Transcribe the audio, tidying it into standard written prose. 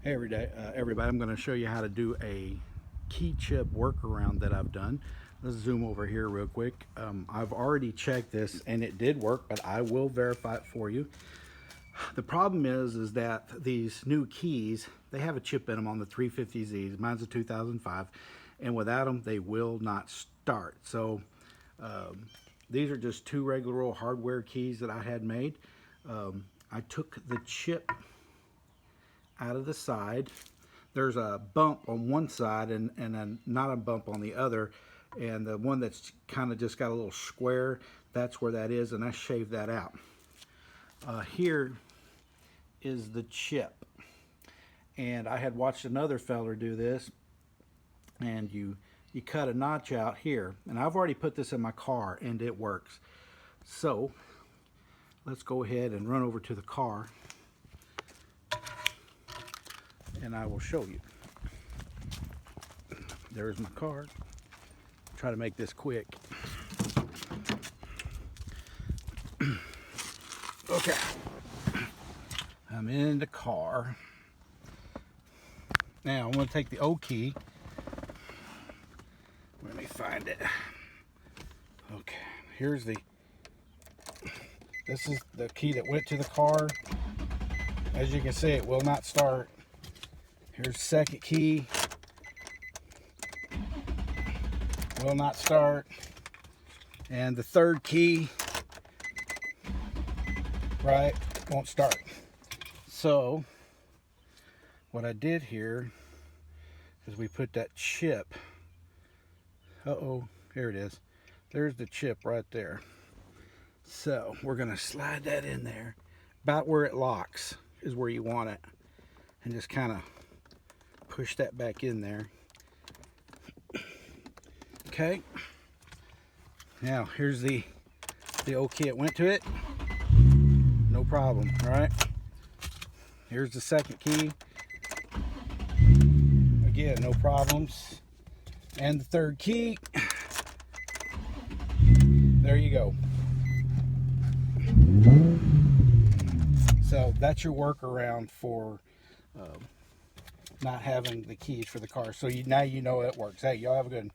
Hey everybody, I'm going to show you how to do a key chip workaround that I've done. Let's zoom over here real quick. I've already checked this and it did work, but I will verify it for you. The problem is that these new keys, they have a chip in them on the 350Zs. Mine's a 2005, and without them, they will not start. So these are just two regular old hardware keys that I had made. I took the chip out of the side. There's a bump on one side and not a bump on the other, and the one that's kind of just got a little square, that's where that is, and I shaved that out. Here is the chip, and I had watched another feller do this, and you cut a notch out here, and I've already put this in my car and it works. So let's go ahead and run over to the car and I will show you. There's my car. Try to make this quick. Okay, I'm in the car. Now I'm going to take the O key. Let me find it. Okay, here's this is the key that went to the car. As you can see, it will not start. Here's the second key. Will not start. And the third key, right, won't start. So what I did here is we put that chip. Here it is. There's the chip right there. So we're gonna slide that in there. About where it locks is where you want it. And just kind of push that back in there. Okay. Now here's the old key it went to it. No problem. All right. Here's the second key. Again, no problems. And the third key. There you go. So that's your workaround for not having the keys for the car. So now you know it works. Hey, y'all have a good one.